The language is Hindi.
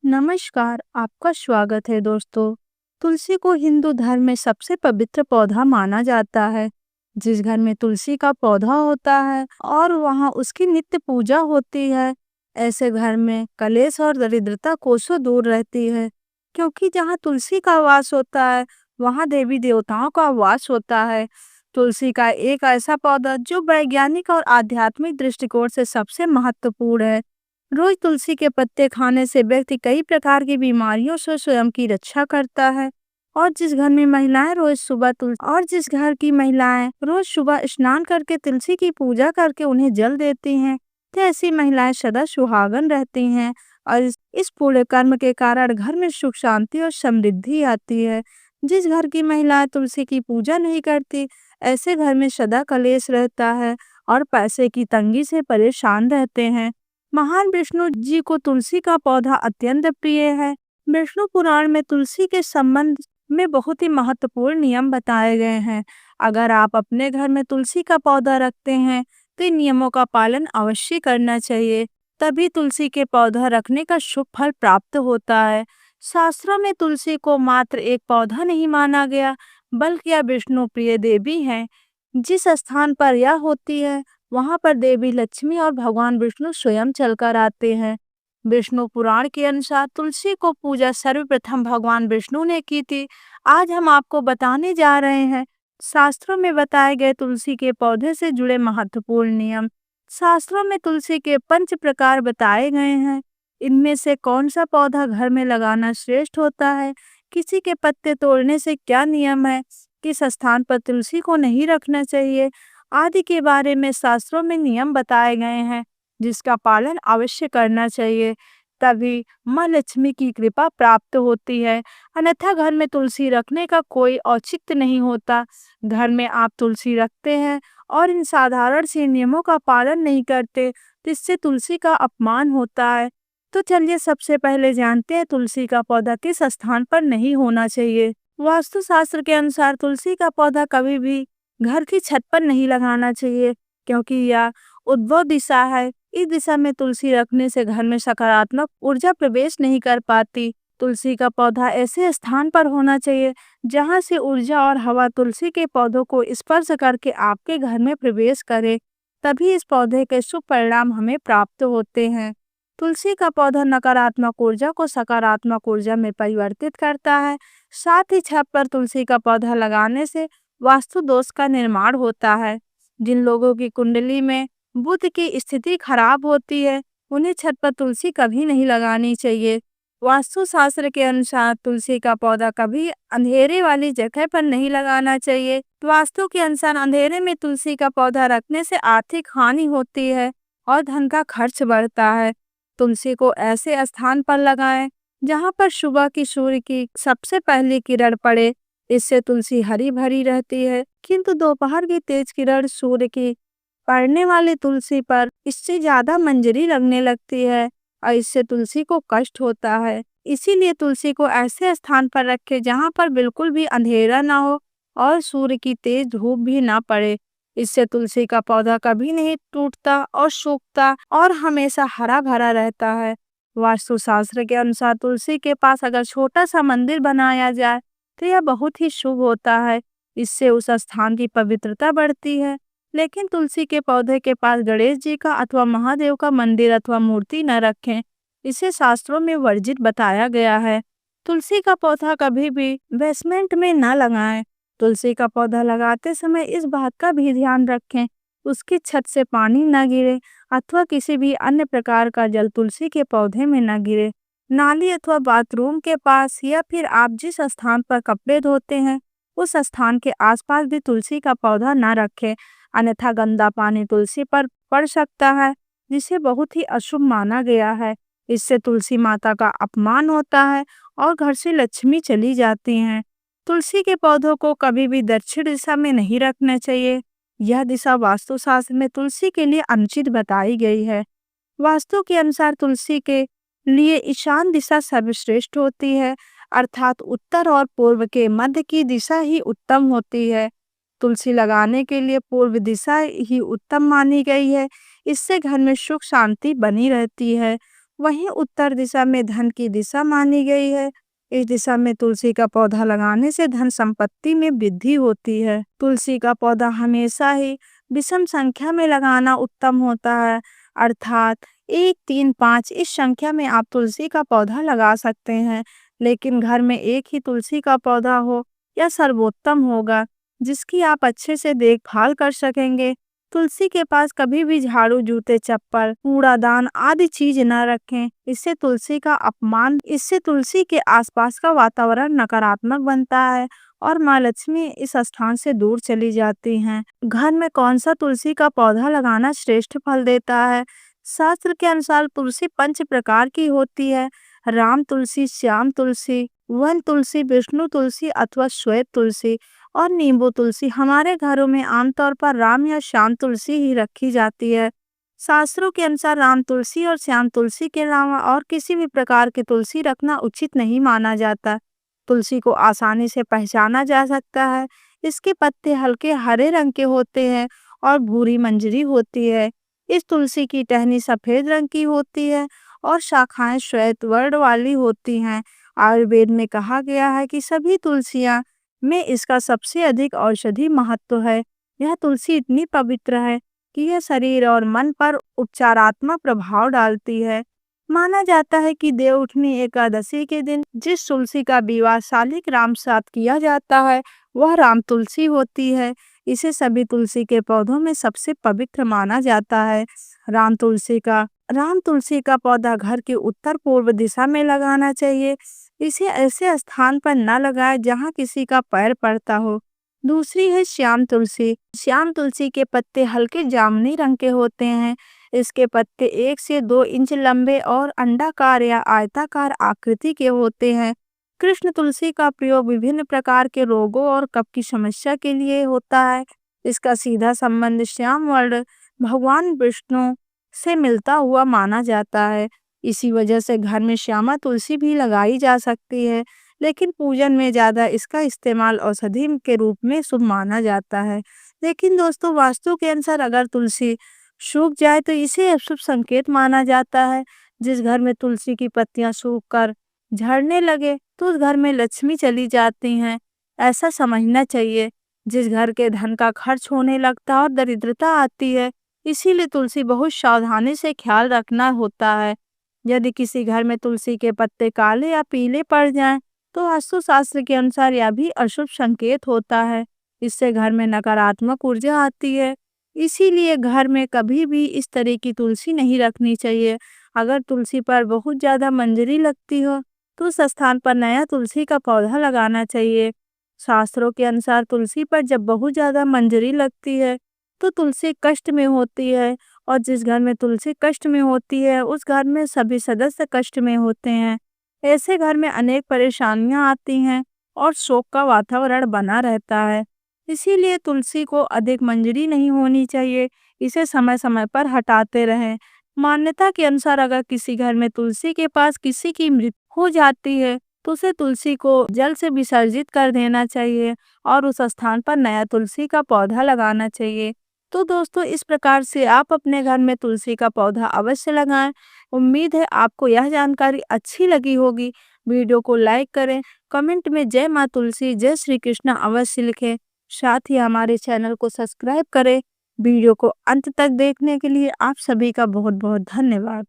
नमस्कार, आपका स्वागत है दोस्तों। तुलसी को हिंदू धर्म में सबसे पवित्र पौधा माना जाता है। जिस घर में तुलसी का पौधा होता है और वहाँ उसकी नित्य पूजा होती है, ऐसे घर में कलेश और दरिद्रता कोसों दूर रहती है। क्योंकि जहाँ तुलसी का वास होता है, वहाँ देवी देवताओं का वास होता है। तुलसी का एक ऐसा पौधा जो वैज्ञानिक और आध्यात्मिक दृष्टिकोण से सबसे महत्वपूर्ण है। रोज तुलसी के पत्ते खाने से व्यक्ति कई प्रकार की बीमारियों से स्वयं की रक्षा करता है। और जिस घर की महिलाएं रोज सुबह स्नान करके तुलसी की पूजा करके उन्हें जल देती हैं, तो ऐसी महिलाएं सदा सुहागन रहती हैं। और इस पूरे कर्म के कारण घर में सुख शांति और समृद्धि आती है। जिस घर की महिलाएं तुलसी की पूजा नहीं करती, ऐसे घर में सदा कलेश रहता है और पैसे की तंगी से परेशान रहते हैं। महान विष्णु जी को तुलसी का पौधा अत्यंत प्रिय है। विष्णु पुराण में तुलसी के संबंध में बहुत ही महत्वपूर्ण नियम बताए गए हैं। अगर आप अपने घर में तुलसी का पौधा रखते हैं, तो इन नियमों का पालन अवश्य करना चाहिए। तभी तुलसी के पौधा रखने का शुभ फल प्राप्त होता है। शास्त्रों में तुलसी को मात्र एक पौधा नहीं माना गया, बल्कि यह विष्णु प्रिय देवी है। जिस स्थान पर यह होती है, वहां पर देवी लक्ष्मी और भगवान विष्णु स्वयं चलकर आते हैं। विष्णु पुराण के अनुसार तुलसी को पूजा सर्वप्रथम भगवान विष्णु ने की थी। आज हम आपको बताने जा रहे हैं शास्त्रों में बताए गए तुलसी के पौधे से जुड़े महत्वपूर्ण नियम। शास्त्रों में तुलसी के 5 प्रकार बताए गए हैं। इनमें से कौन सा पौधा घर में लगाना श्रेष्ठ होता है, किसी के पत्ते तोड़ने से क्या नियम है, किस स्थान पर तुलसी को नहीं रखना चाहिए आदि के बारे में शास्त्रों में नियम बताए गए हैं, जिसका पालन अवश्य करना चाहिए। तभी माँ लक्ष्मी की कृपा प्राप्त होती है। अन्यथा घर में तुलसी रखने का कोई औचित्य नहीं होता। घर में आप तुलसी रखते हैं और इन साधारण से नियमों का पालन नहीं करते, तो इससे तुलसी का अपमान होता है। तो चलिए सबसे पहले जानते हैं तुलसी का पौधा किस स्थान पर नहीं होना चाहिए। वास्तुशास्त्र के अनुसार तुलसी का पौधा कभी भी घर की छत पर नहीं लगाना चाहिए, क्योंकि यह उद्भव दिशा है। इस दिशा में तुलसी रखने से घर में सकारात्मक ऊर्जा प्रवेश नहीं कर पाती। तुलसी का पौधा ऐसे स्थान पर होना चाहिए जहां से ऊर्जा और हवा तुलसी के पौधों को स्पर्श करके आपके घर में प्रवेश करे। तभी इस पौधे के शुभ परिणाम हमें प्राप्त होते हैं। तुलसी का पौधा नकारात्मक ऊर्जा को सकारात्मक ऊर्जा में परिवर्तित करता है। साथ ही छत पर तुलसी का पौधा लगाने से वास्तु दोष का निर्माण होता है। जिन लोगों की कुंडली में बुध की स्थिति खराब होती है, उन्हें छत पर तुलसी कभी नहीं लगानी चाहिए। वास्तु शास्त्र के अनुसार तुलसी का पौधा कभी अंधेरे वाली जगह पर नहीं लगाना चाहिए। वास्तु के अनुसार अंधेरे में तुलसी का पौधा रखने से आर्थिक हानि होती है और धन का खर्च बढ़ता है। तुलसी को ऐसे स्थान पर लगाएं जहां पर सुबह की सूर्य की सबसे पहली किरण पड़े। इससे तुलसी हरी भरी रहती है, किंतु दोपहर की तेज किरण सूर्य की पड़ने वाली तुलसी पर इससे ज्यादा मंजरी लगने लगती है और इससे तुलसी को कष्ट होता है। इसीलिए तुलसी को ऐसे स्थान पर रखें जहां पर बिल्कुल भी अंधेरा ना हो और सूर्य की तेज धूप भी ना पड़े। इससे तुलसी का पौधा कभी नहीं टूटता और सूखता और हमेशा हरा भरा रहता है। वास्तुशास्त्र के अनुसार तुलसी के पास अगर छोटा सा मंदिर बनाया जाए, तो यह बहुत ही शुभ होता है। इससे उस स्थान की पवित्रता बढ़ती है। लेकिन तुलसी के पौधे के पास गणेश जी का अथवा महादेव का मंदिर अथवा मूर्ति न रखें। इसे शास्त्रों में वर्जित बताया गया है। तुलसी का पौधा कभी भी बेसमेंट में न लगाएं। तुलसी का पौधा लगाते समय इस बात का भी ध्यान रखें, उसकी छत से पानी न गिरे अथवा किसी भी अन्य प्रकार का जल तुलसी के पौधे में न गिरे। नाली अथवा बाथरूम के पास या फिर आप जिस स्थान पर कपड़े धोते हैं, उस स्थान के आसपास भी तुलसी का पौधा न रखें। अन्यथा गंदा पानी तुलसी पर पड़ सकता है, जिसे बहुत ही अशुभ माना गया है। इससे तुलसी माता का अपमान होता है और घर से लक्ष्मी चली जाती हैं। तुलसी के पौधों को कभी भी दक्षिण दिशा में नहीं रखना चाहिए। यह दिशा वास्तुशास्त्र में तुलसी के लिए अनुचित बताई गई है। वास्तु के अनुसार तुलसी के लिए ईशान दिशा सर्वश्रेष्ठ होती है, अर्थात उत्तर और पूर्व के मध्य की दिशा ही उत्तम होती है। तुलसी लगाने के लिए पूर्व दिशा ही उत्तम मानी गई है। इससे घर में सुख शांति बनी रहती है। वहीं उत्तर दिशा में धन की दिशा मानी गई है। इस दिशा में तुलसी का पौधा लगाने से धन संपत्ति में वृद्धि होती है। तुलसी का पौधा हमेशा ही विषम संख्या में लगाना उत्तम होता है, अर्थात 1, 3, 5 इस संख्या में आप तुलसी का पौधा लगा सकते हैं। लेकिन घर में एक ही तुलसी का पौधा हो यह सर्वोत्तम होगा, जिसकी आप अच्छे से देखभाल कर सकेंगे। तुलसी के पास कभी भी झाड़ू, जूते, चप्पल, कूड़ादान आदि चीज न रखें। इससे तुलसी के आसपास का वातावरण नकारात्मक बनता है और माँ लक्ष्मी इस स्थान से दूर चली जाती हैं। घर में कौन सा तुलसी का पौधा लगाना श्रेष्ठ फल देता है? शास्त्र के अनुसार तुलसी 5 प्रकार की होती है: राम तुलसी, श्याम तुलसी, वन तुलसी, विष्णु तुलसी अथवा श्वेत तुलसी और नींबू तुलसी। हमारे घरों में आमतौर पर राम या श्याम तुलसी ही रखी जाती है। शास्त्रों के अनुसार राम तुलसी और श्याम तुलसी के अलावा और किसी भी प्रकार की तुलसी रखना उचित नहीं माना जाता। तुलसी को आसानी से पहचाना जा सकता है। इसके पत्ते हल्के हरे रंग के होते हैं और भूरी मंजरी होती है। इस तुलसी की टहनी सफेद रंग की होती है और शाखाएं श्वेत वर्ण वाली होती हैं। आयुर्वेद में कहा गया है कि सभी तुलसियां में इसका सबसे अधिक औषधि महत्व है। यह तुलसी इतनी पवित्र है कि यह शरीर और मन पर उपचारात्मक प्रभाव डालती है। माना जाता है कि देवउठनी एकादशी के दिन जिस तुलसी का विवाह शालिग्राम साथ किया जाता है वह राम तुलसी होती है। इसे सभी तुलसी के पौधों में सबसे पवित्र माना जाता है। राम तुलसी का पौधा घर की उत्तर पूर्व दिशा में लगाना चाहिए। इसे ऐसे स्थान पर न लगाएं जहां किसी का पैर पड़ता हो। दूसरी है श्याम तुलसी। श्याम तुलसी के पत्ते हल्के जामुनी रंग के होते हैं। इसके पत्ते 1 से 2 इंच लंबे और अंडाकार या आयताकार आकृति के होते हैं। कृष्ण तुलसी का प्रयोग विभिन्न प्रकार के रोगों और कफ की समस्या के लिए होता है। इसका सीधा संबंध श्याम वर्ण भगवान विष्णु से मिलता हुआ माना जाता है। इसी वजह से घर में श्यामा तुलसी भी लगाई जा सकती है, लेकिन पूजन में ज्यादा इसका इस्तेमाल औषधि के रूप में शुभ माना जाता है। लेकिन दोस्तों, वास्तु के अनुसार अगर तुलसी सूख जाए तो इसे अशुभ संकेत माना जाता है। जिस घर में तुलसी की पत्तियां सूखकर झड़ने लगे तो उस घर में लक्ष्मी चली जाती हैं, ऐसा समझना चाहिए। जिस घर के धन का खर्च होने लगता और दरिद्रता आती है, इसीलिए तुलसी बहुत सावधानी से ख्याल रखना होता है। यदि किसी घर में तुलसी के पत्ते काले या पीले पड़ जाएं, तो वास्तुशास्त्र के अनुसार यह भी अशुभ संकेत होता है। इससे घर में नकारात्मक ऊर्जा आती है। इसीलिए घर में कभी भी इस तरह की तुलसी नहीं रखनी चाहिए। अगर तुलसी पर बहुत ज्यादा मंजरी लगती हो तो उस स्थान पर नया तुलसी का पौधा लगाना चाहिए। शास्त्रों के अनुसार तुलसी पर जब बहुत ज्यादा मंजरी लगती है तो तुलसी कष्ट में होती है, और जिस घर में तुलसी कष्ट में होती है उस घर में सभी सदस्य कष्ट में होते हैं। ऐसे घर में अनेक परेशानियां आती हैं और शोक का वातावरण बना रहता है। इसीलिए तुलसी को अधिक मंजरी नहीं होनी चाहिए। इसे समय समय पर हटाते रहें। मान्यता के अनुसार अगर किसी घर में तुलसी के पास किसी की मृत्यु हो जाती है तो उसे तुलसी को जल से विसर्जित कर देना चाहिए और उस स्थान पर नया तुलसी का पौधा लगाना चाहिए। तो दोस्तों, इस प्रकार से आप अपने घर में तुलसी का पौधा अवश्य लगाएं। उम्मीद है आपको यह जानकारी अच्छी लगी होगी। वीडियो को लाइक करें, कमेंट में जय माँ तुलसी, जय श्री कृष्ण अवश्य लिखें। साथ ही हमारे चैनल को सब्सक्राइब करें। वीडियो को अंत तक देखने के लिए आप सभी का बहुत बहुत धन्यवाद।